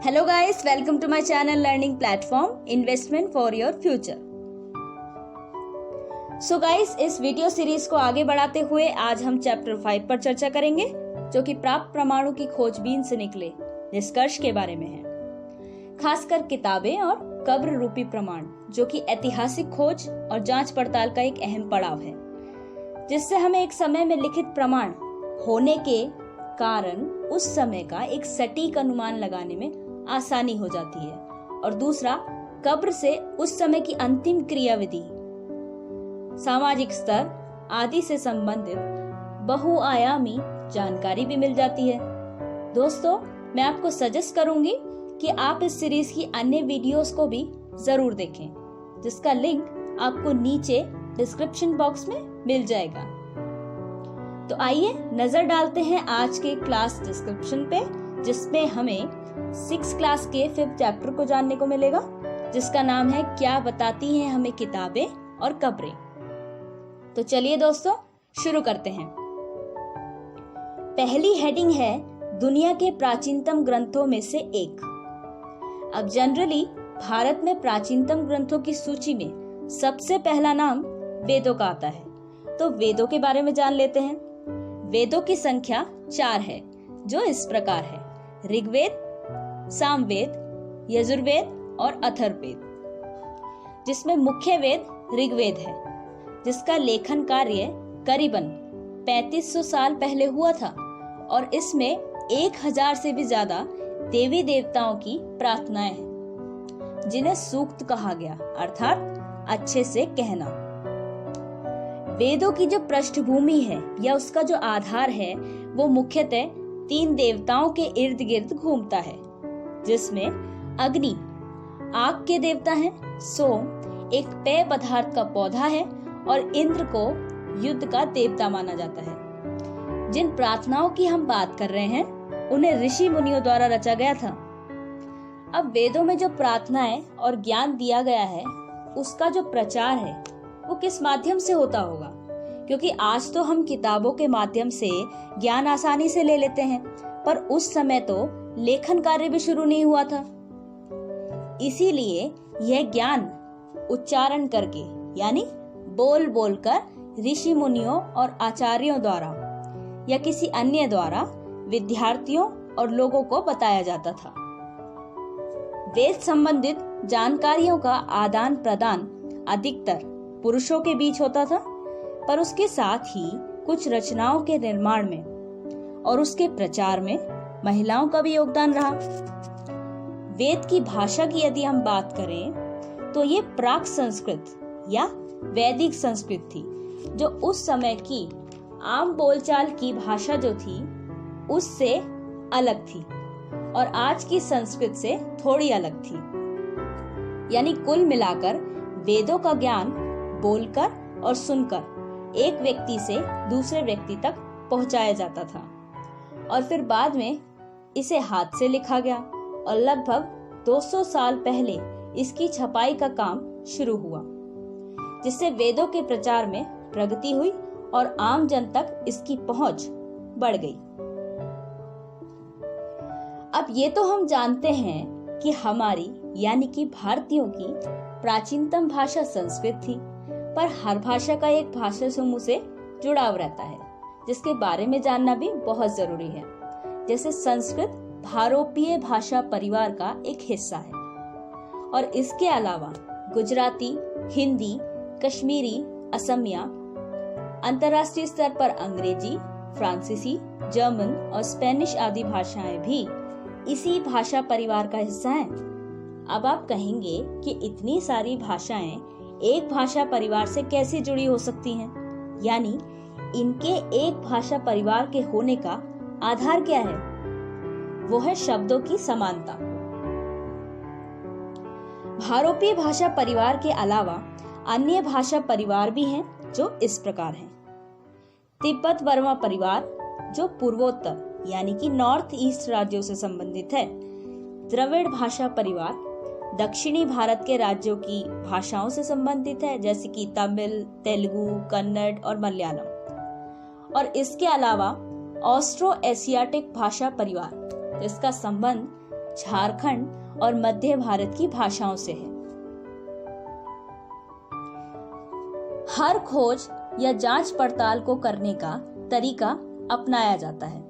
Hello guys, welcome to my channel learning platform Investment for your future. So guys, इस video series को आगे बढ़ाते हुए आज हम चैप्टर 5 पर चर्चा करेंगे जो कि प्राप्त प्रमाणों की खोजबीन से निकले निष्कर्ष के बारे में है। खासकर किताबें और कब्र रूपी प्रमाण जो कि ऐतिहासिक खोज और जांच पड़ताल का एक अहम पड़ाव है, जिससे हमें एक समय में लिखित प्रमाण होने के कारण उस समय का एक सटीक अनुमान लगाने में आसानी हो जाती है। और दूसरा, कब्र से उस समय की अंतिम क्रियाविधि, सामाजिक स्तर आदि से संबंधित बहुआयामी जानकारी भी मिल जाती है। दोस्तों, मैं आपको सजेस्ट करूंगी कि आप इस सीरीज की अन्य वीडियोस को भी जरूर देखें, जिसका लिंक आपको नीचे डिस्क्रिप्शन बॉक्स में मिल जाएगा। तो आइए नजर डालते हैं आज के क्लास डिस्क्रिप्शन पे, जिसमें हमें 6 क्लास के 5th चैप्टर को जानने को मिलेगा, जिसका नाम है क्या बताती हैं हमें किताबें और कब्रें। तो चलिए दोस्तों शुरू करते हैं। पहली हेडिंग है दुनिया के प्राचीनतम ग्रंथों में से एक। अब जनरली भारत में प्राचीनतम ग्रंथों की सूची में सबसे पहला नाम वेदों का आता है, तो वेदों के बारे में जान लेते हैं। वेदों की संख्या 4 है, जो इस प्रकार है: ऋग्वेद, सामवेद, यजुर्वेद और अथर्ववेद, जिसमें मुख्य वेद ऋग्वेद है, जिसका लेखन कार्य करीबन 3500 साल पहले हुआ था और इसमें 1000 से भी ज्यादा देवी देवताओं की प्रार्थनाएं हैं, जिन्हें सूक्त कहा गया, अर्थात अच्छे से कहना। वेदों की जो पृष्ठभूमि है या उसका जो आधार है वो मुख्यतः 3 देवताओं के इर्द गिर्द घूमता है, जिसमें अग्नि आग के देवता हैं, सोम एक पेय पदार्थ का पौधा है और इंद्र को युद्ध का देवता माना जाता है। जिन प्रार्थनाओं की हम बात कर रहे हैं उन्हें ऋषि मुनियों द्वारा रचा गया था। अब वेदों में जो प्रार्थनाएं और ज्ञान दिया गया है उसका जो प्रचार है वो किस माध्यम से होता होगा, क्योंकि आज तो हम किताबों के माध्यम से ज्ञान आसानी से ले लेते हैं, पर उस समय तो लेखन कार्य भी शुरू नहीं हुआ था। इसीलिए यह ज्ञान उच्चारण करके यानी बोल बोलकर ऋषि मुनियों और आचार्यों द्वारा या किसी अन्य द्वारा विद्यार्थियों और लोगों को बताया जाता था। वेद संबंधित जानकारियों का आदान प्रदान अधिकतर पुरुषों के बीच होता था, पर उसके साथ ही कुछ रचनाओं के निर्माण में और उसके प्रचार में महिलाओं का भी योगदान रहा। वेद की भाषा की यदि हम बात करें तो ये प्राक संस्कृत या वैदिक संस्कृत थी, जो उस समय की आम बोलचाल की भाषा जो थी उससे अलग थी और आज की संस्कृत से थोड़ी अलग थी। यानी कुल मिलाकर वेदों का ज्ञान बोलकर और सुनकर एक व्यक्ति से दूसरे व्यक्ति तक पहुंचाया जाता था और फिर बाद में इसे हाथ से लिखा गया और लगभग 200 साल पहले इसकी छपाई का काम शुरू हुआ, जिससे वेदों के प्रचार में प्रगति हुई और आम जन तक इसकी पहुंच बढ़ गई। अब ये तो हम जानते हैं कि हमारी यानी कि भारतीयों की प्राचीनतम भाषा संस्कृत थी, पर हर भाषा का एक भाषा समूह से जुड़ाव रहता है, जिसके बारे में जानना भी बहुत जरूरी है। जैसे संस्कृत भारोपीय भाषा परिवार का एक हिस्सा है और इसके अलावा गुजराती, हिंदी, कश्मीरी, असमिया, अंतर्राष्ट्रीय स्तर पर अंग्रेजी, फ्रांसीसी, जर्मन और स्पेनिश आदि भाषाएं भी इसी भाषा परिवार का हिस्सा हैं। अब आप कहेंगे कि इतनी सारी भाषाएं एक भाषा परिवार से कैसे जुड़ी हो सकती हैं? यानी इनके एक भाषा परिवार के होने का आधार क्या है? वो है शब्दों की समानता। भारोपीय भाषा परिवार के अलावा अन्य भाषा परिवार भी हैं, जो इस प्रकार हैं: तिब्बत बर्मा परिवार जो पूर्वोत्तर यानी कि नॉर्थ ईस्ट राज्यों से संबंधित है, द्रविड़ भाषा परिवार दक्षिणी भारत के राज्यों की भाषाओं से संबंधित है, जैसे कि तमिल, तेलुगु, कन्नड़ और मलयालम, और इसके अलावा ऑस्ट्रो एशियाटिक भाषा परिवार जिसका संबंध झारखंड और मध्य भारत की भाषाओं से है। हर खोज या जांच पड़ताल को करने का तरीका अपनाया जाता है।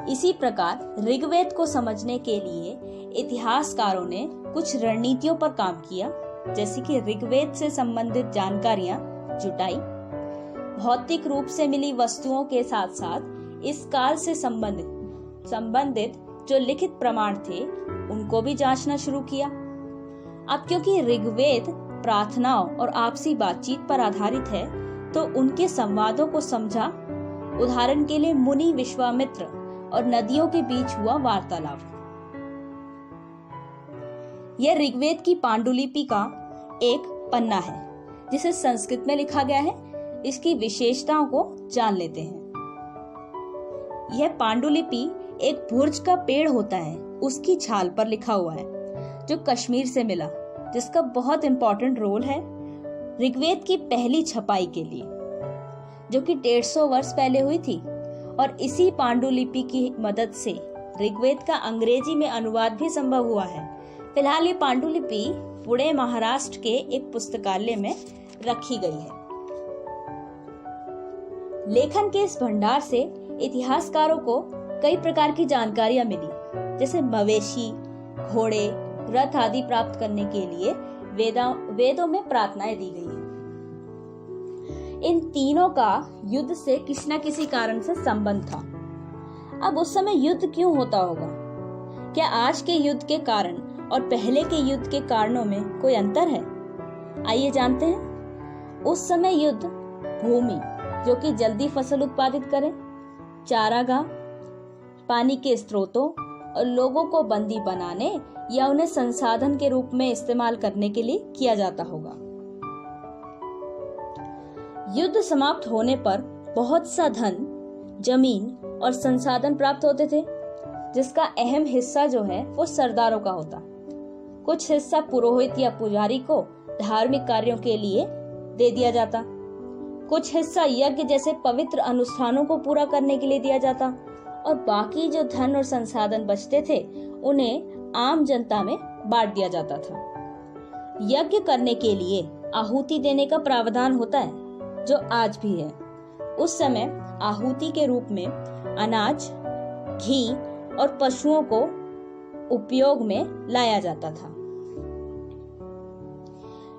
इसी प्रकार ऋग्वेद को समझने के लिए इतिहासकारों ने कुछ रणनीतियों पर काम किया, जैसे कि ऋग्वेद से संबंधित जानकारियां जुटाई, भौतिक रूप से मिली वस्तुओं के साथ साथ इस काल से संबंधित जो लिखित प्रमाण थे उनको भी जांचना शुरू किया। अब क्योंकि ऋग्वेद प्रार्थनाओं और आपसी बातचीत पर आधारित है, तो उनके संवादों को समझा। उदाहरण के लिए मुनि विश्वामित्र और नदियों के बीच हुआ वार्तालाप। यह ऋग्वेद की पांडुलिपि का एक पन्ना है जिसे संस्कृत में लिखा गया है। इसकी विशेषताओं को जान लेते हैं। यह पांडुलिपि एक भुर्ज का पेड़ होता है, उसकी छाल पर लिखा हुआ है, जो कश्मीर से मिला, जिसका बहुत इंपॉर्टेंट रोल है ऋग्वेद की पहली छपाई के लिए, जो कि 150 वर्ष पहले हुई थी। और इसी पांडुलिपि की मदद से ऋग्वेद का अंग्रेजी में अनुवाद भी संभव हुआ है। फिलहाल ये पांडुलिपि पुणे महाराष्ट्र के एक पुस्तकालय में रखी गई है। लेखन के इस भंडार से इतिहासकारों को कई प्रकार की जानकारियां मिली, जैसे मवेशी, घोड़े, रथ आदि प्राप्त करने के लिए वेदों में प्रार्थनाएं दी गई हैं। इन तीनों का युद्ध से किसी न किसी कारण से संबंध था। अब उस समय युद्ध क्यों होता होगा? क्या आज के युद्ध के कारण और पहले के युद्ध के कारणों में कोई अंतर है? आइए जानते हैं। उस समय युद्ध भूमि, जो कि जल्दी फसल उत्पादित करे, चारागाह, पानी के स्रोतों और लोगों को बंदी बनाने या उन्हें संसाधन के रूप में इस्तेमाल करने के लिए किया जाता होगा। युद्ध समाप्त होने पर बहुत सा धन, जमीन और संसाधन प्राप्त होते थे, जिसका अहम हिस्सा जो है वो सरदारों का होता। कुछ हिस्सा पुरोहित या पुजारी को धार्मिक कार्यों के लिए दे दिया जाता। कुछ हिस्सा यज्ञ जैसे पवित्र अनुष्ठानों को पूरा करने के लिए दिया जाता, और बाकी जो धन और संसाधन बचते थे उन्हें आम जनता में बांट दिया जाता था। यज्ञ करने के लिए आहुति देने का प्रावधान होता है, जो आज भी है। उस समय आहुति के रूप में अनाज, घी और पशुओं को उपयोग में लाया जाता था।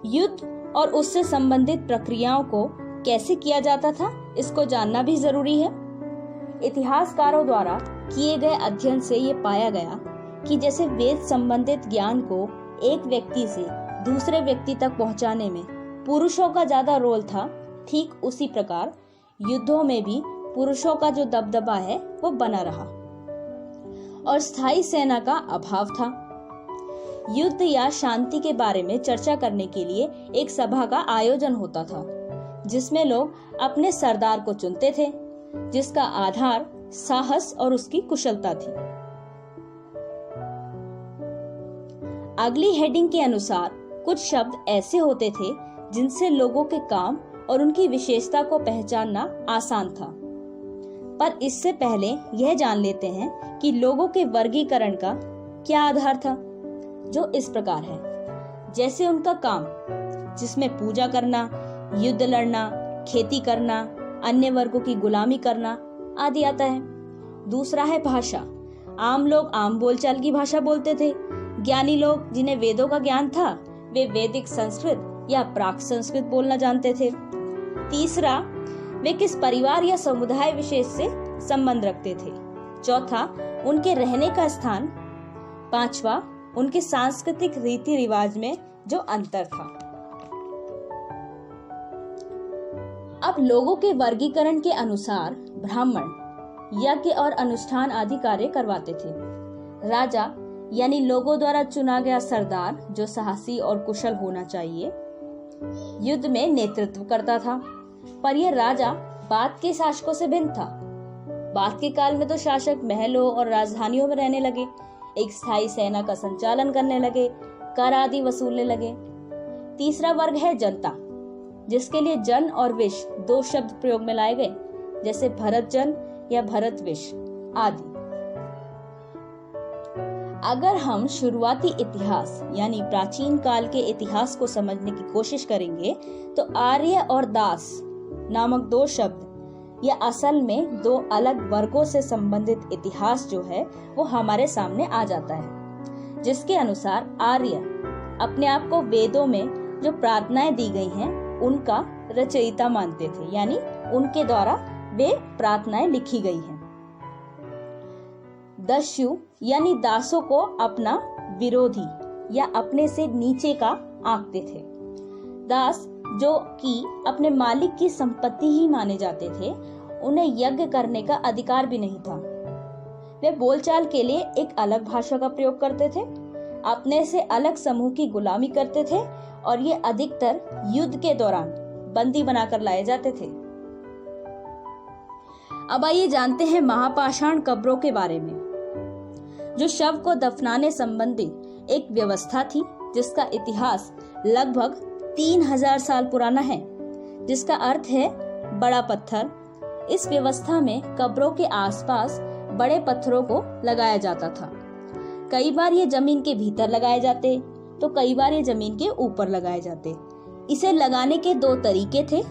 युद्ध और उससे संबंधित प्रक्रियाओं को कैसे किया जाता था, इसको जानना भी जरूरी है। इतिहासकारों द्वारा किए गए अध्ययन से ये पाया गया कि जैसे वेद संबंधित ज्ञान को एक व्यक्ति से दूसरे व्यक्ति तक पहुंचाने में पुरुषों का ज्यादा रोल था, ठीक उसी प्रकार युद्धों में भी पुरुषों का जो दबदबा है वो बना रहा और स्थायी सेना का अभाव था। युद्ध या शांति के बारे में चर्चा करने के लिए एक सभा का आयोजन होता था, जिसमें लोग अपने सरदार को चुनते थे, जिसका आधार साहस और उसकी कुशलता थी। अगली हेडिंग के अनुसार कुछ शब्द ऐसे होते थे जिनसे लोगों के काम और उनकी विशेषता को पहचानना आसान था। पर इससे पहले यह जान लेते हैं कि लोगों के वर्गीकरण का क्या आधार था, जो इस प्रकार है। जैसे उनका काम, जिसमें पूजा करना, युद्ध लड़ना, खेती करना, अन्य वर्गों की गुलामी करना आदि आता है। दूसरा है भाषा। आम लोग आम बोलचाल की भाषा बोलते थे। ज्ञानी लोग, जिन्हें वेदों का ज्ञान था, वे वैदिक संस्कृत या प्राक संस्कृत बोलना जानते थे। तीसरा, वे किस परिवार या समुदाय विशेष से संबंध रखते थे। चौथा, उनके रहने का स्थान। पांचवा, उनके सांस्कृतिक रीति रिवाज में जो अंतर था। अब लोगों के वर्गीकरण के अनुसार ब्राह्मण यज्ञ और अनुष्ठान आदि कार्य करवाते थे। राजा यानी लोगों द्वारा चुना गया सरदार, जो साहसी और कुशल होना चाहिए, युद्ध में नेतृत्व करता था। पर यह राजा बाद के शासकों से भिन्न था। बाद के काल में तो शासक महलों और राजधानियों में रहने लगे, एक स्थायी सेना का संचालन करने लगे, कर आदि वसूलने लगे। तीसरा वर्ग है जनता, जिसके लिए जन और विश दो शब्द प्रयोग में लाए गए, जैसे भरत जन या भरत विश आदि। अगर हम शुरुआती इतिहास यानी प्राचीन काल के इतिहास को समझने की कोशिश करेंगे तो आर्य और दास नामक दो शब्द या असल में दो अलग वर्गों से संबंधित इतिहास जो है वो हमारे सामने आ जाता है, जिसके अनुसार आर्य अपने आप को वेदों में जो प्रार्थनाएं दी गई हैं उनका रचयिता मानते थे, यानी उनके द्वारा वे प्रार्थनाएं लिखी गई हैं। दस्यु यानी दासों को अपना विरोधी या अपने से नीचे का आंकते थे। दास जो कि अपने मालिक की संपत्ति ही माने जाते थे, उन्हें यज्ञ करने का अधिकार भी नहीं था। वे बोलचाल के लिए एक अलग भाषा का प्रयोग करते थे, अपने से अलग समूह की गुलामी करते थे और ये अधिकतर युद्ध के दौरान बंदी बनाकर लाए जाते थे। अब आइए जानते हैं महापाषाण कब्रों के बारे में। जो शव को दफनाने संबंधी एक व्यवस्था थी जिसका इतिहास लगभग 3000 साल पुराना है, जिसका अर्थ है बड़ा पत्थर। इस व्यवस्था में कब्रों के आसपास बड़े पत्थरों को लगाया जाता था। कई बार ये जमीन के भीतर लगाए जाते तो कई बार ये जमीन के ऊपर लगाए जाते। इसे लगाने के दो तरीके थे,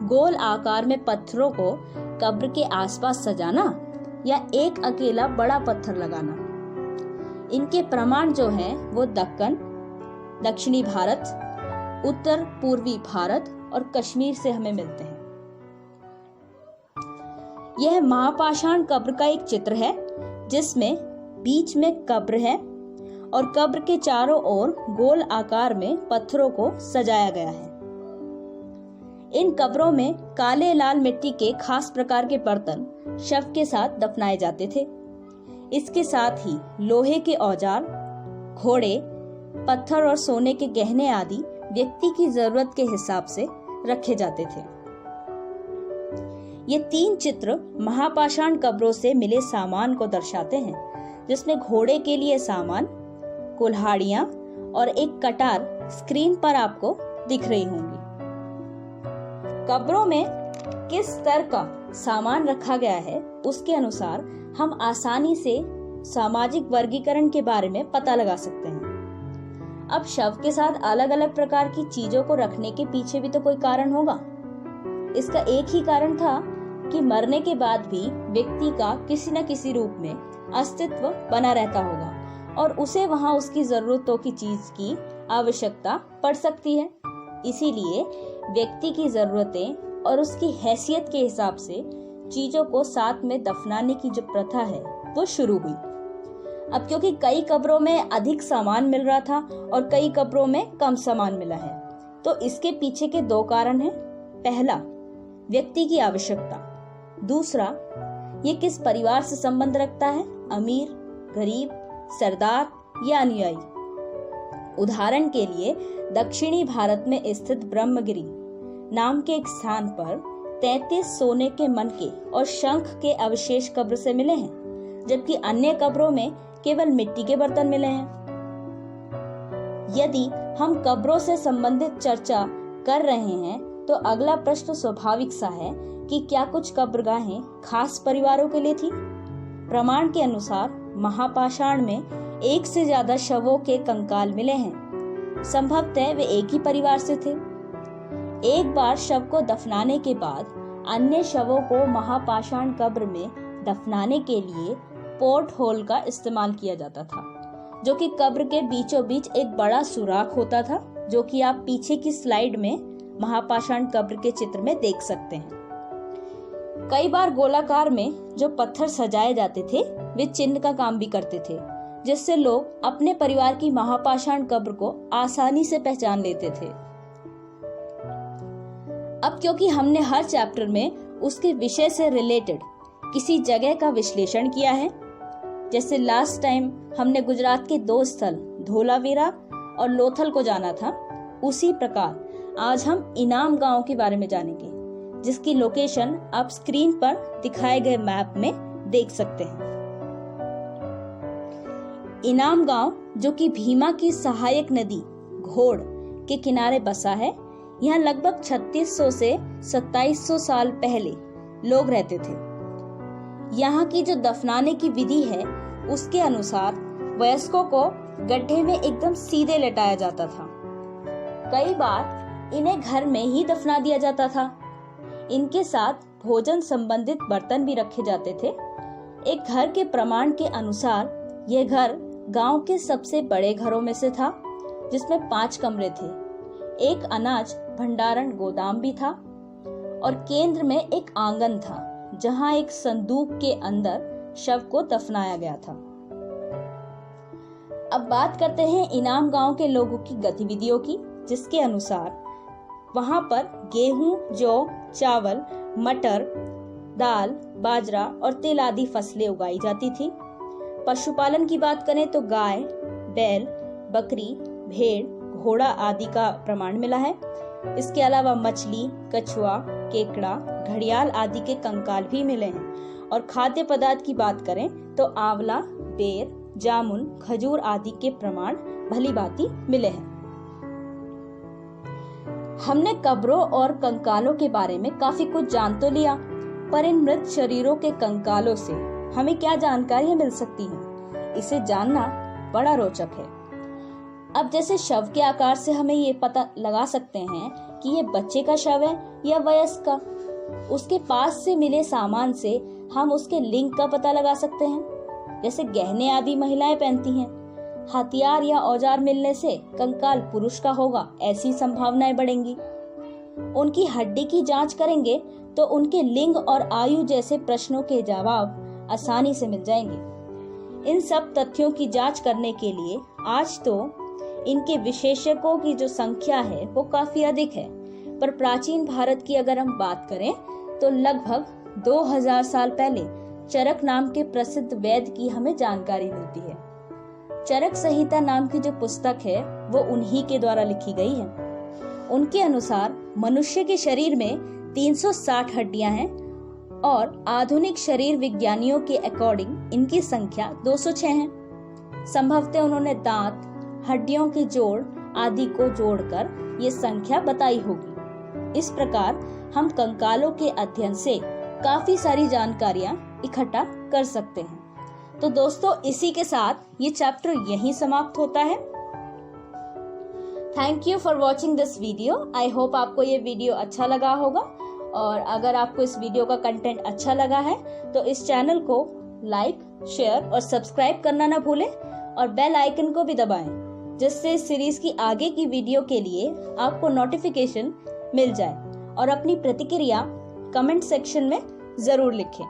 गोल आकार में पत्थरों को कब्र के आसपास सजाना या एक अकेला बड़ा पत्थर लगाना। इनके प्रमाण जो हैं वो दक्कन, दक्षिणी भारत, उत्तर पूर्वी भारत और कश्मीर से हमें मिलते हैं। यह महापाषाण कब्र का एक चित्र है जिसमें बीच में कब्र है और कब्र के चारों ओर गोल आकार में पत्थरों को सजाया गया है। इन कब्रों में काले लाल मिट्टी के खास प्रकार के बर्तन शव के साथ दफनाए जाते थे। इसके साथ ही लोहे के औजार, घोड़े, पत्थर और सोने के गहने आदि व्यक्ति की जरूरत के हिसाब से रखे जाते थे। ये तीन चित्र महापाषाण कब्रों से मिले सामान को दर्शाते हैं, जिसमें घोड़े के लिए सामान, कुल्हाड़ियां और एक कटार स्क्रीन पर आपको दिख रही होंगी। कब्रों में किस स्तर का सामान रखा गया है उसके अनुसार हम आसानी से सामाजिक वर्गीकरण के बारे में पता लगा सकते हैं। अब शव के साथ अलग अलग प्रकार की चीजों को रखने के पीछे भी तो कोई कारण होगा। इसका एक ही कारण था कि मरने के बाद भी व्यक्ति का किसी न किसी रूप में अस्तित्व बना रहता होगा और उसे वहां उसकी जरूरतों की चीज की आवश्यकता पड़ सकती है। इसीलिए व्यक्ति की जरूरतें और उसकी हैसियत के हिसाब से चीजों को साथ में दफनाने की जो प्रथा है वो शुरू हुई। अब क्योंकि कई कब्रों में अधिक सामान मिल रहा था और कई कब्रों में कम सामान मिला है, तो इसके पीछे के दो कारण हैं। पहला, व्यक्ति की आवश्यकता। दूसरा, ये किस परिवार से संबंध रखता है, अमीर, गरीब, सरदार या अनुयायी। उदाहरण के लिए दक्षिणी भारत में स्थित ब्रह्मगिरी नाम के एक स्थान पर 33 सोने के मनके और शंख के अवशेष कब्र से मिले हैं, जबकि अन्य कब्रों में केवल मिट्टी के बर्तन मिले हैं। यदि हम कब्रों से संबंधित चर्चा कर रहे हैं तो अगला प्रश्न स्वाभाविक सा है कि क्या कुछ कब्रगाहें खास परिवारों के लिए थी? प्रमाण के अनुसार महापाषाण में एक से ज्यादा शवों के कंकाल मिले हैं। संभवतः वे एक ही परिवार से थे। एक बार शव को दफनाने के बाद अन्य शवों को महापाषाण कब्र में दफनाने के लिए पोर्ट होल का इस्तेमाल किया जाता था, जो कि कब्र के बीचों बीच एक बड़ा सुराख होता था, जो कि आप पीछे की स्लाइड में महापाषाण कब्र के चित्र में देख सकते हैं। कई बार गोलाकार में जो पत्थर सजाए जाते थे वे चिन्ह का काम भी करते थे, जिससे लोग अपने परिवार की महापाषाण कब्र को आसानी से पहचान लेते थे। अब क्योंकि हमने हर चैप्टर में उसके विषय से रिलेटेड किसी जगह का विश्लेषण किया है, जैसे लास्ट टाइम हमने गुजरात के दो स्थल धोलावीरा और लोथल को जाना था, उसी प्रकार आज हम इनाम गांव के बारे में जानेंगे, जिसकी लोकेशन आप स्क्रीन पर दिखाए गए मैप में देख सकते हैं। इनाम गांव, जो कि भीमा की सहायक नदी घोड़ के किनारे बसा है, यहाँ लगभग 3600 से 2700 साल पहले लोग रहते थे। यहाँ की जो दफनाने की विधि है उसके अनुसार वयस्कों को गड्ढे में एकदम सीधे लेटाया जाता था। कई बार इन्हें घर में ही दफना दिया जाता था। इनके साथ भोजन संबंधित बर्तन भी रखे जाते थे। एक घर के प्रमाण के अनुसार यह घर गांव के सबसे बड़े घरों में से था, जिसमें 5 कमरे थे। एक अनाज भंडारण गोदाम भी था और केंद्र में एक आंगन था, जहां एक संदूक के अंदर शव को दफनाया गया था। अब बात करते हैं इनाम गांव के लोगों की गतिविधियों की, जिसके अनुसार वहां पर गेहूं, जौ, चावल, मटर, दाल, बाजरा और तिल आदि फसलें उगाई जाती थी। पशुपालन की बात करें तो गाय, बैल, बकरी, भेड़, घोड़ा आदि का प्रमाण मिला है। इसके अलावा मछली, कछुआ, केकड़ा, घड़ियाल आदि के कंकाल भी मिले हैं। और खाद्य पदार्थ की बात करें तो आंवला, बेर, जामुन, खजूर आदि के प्रमाण भली भांति मिले हैं। हमने कब्रों और कंकालों के बारे में काफी कुछ जान तो लिया, पर इन मृत शरीरों के कंकालों से हमें क्या जानकारियां मिल सकती हैं, इसे जानना बड़ा रोचक है। अब जैसे शव के आकार से हमें ये पता लगा सकते हैं कि ये बच्चे का शव है या वयस्क का। उसके पास से मिले सामान से हम उसके लिंग का पता लगा सकते हैं, जैसे गहने आदि महिलाएं पहनती हैं। हथियार या औजार मिलने से कंकाल पुरुष का होगा, ऐसी संभावनाएं बढ़ेंगी। उनकी हड्डी की जांच करेंगे तो उनके लिंग और आयु जैसे प्रश्नों के जवाब आसानी से मिल जाएंगे। इन सब तथ्यों की जांच करने के लिए आज तो इनके विशेषज्ञों की जो संख्या है वो काफी अधिक है, पर प्राचीन भारत की अगर हम बात करें तो लगभग 2000 साल पहले चरक नाम के प्रसिद्ध वैद्य की हमें जानकारी मिलती है। चरक संहिता नाम की जो पुस्तक है वो उन्हीं के द्वारा लिखी गई है। उनके अनुसार मनुष्य के शरीर में 360 हड्डियां हैं और आधुनिक शरीर विज्ञानियों के अकॉर्डिंग इनकी संख्या 206 है। संभवतः उन्होंने दांत, हड्डियों के जोड़ आदि को जोड़कर ये संख्या बताई होगी। इस प्रकार हम कंकालों के अध्ययन से काफी सारी जानकारियां इकट्ठा कर सकते हैं। तो दोस्तों, इसी के साथ ये चैप्टर यहीं समाप्त होता है। Thank you for watching this video. I hope आपको ये वीडियो अच्छा लगा होगा, और अगर आपको इस वीडियो का कंटेंट अच्छा लगा है तो इस चैनल को लाइक, शेयर और सब्सक्राइब करना ना भूलें, और बेल आइकन को भी दबाएं, जिससे इस सीरीज की आगे की वीडियो के लिए आपको नोटिफिकेशन मिल जाए। और अपनी प्रतिक्रिया कमेंट सेक्शन में जरूर लिखें।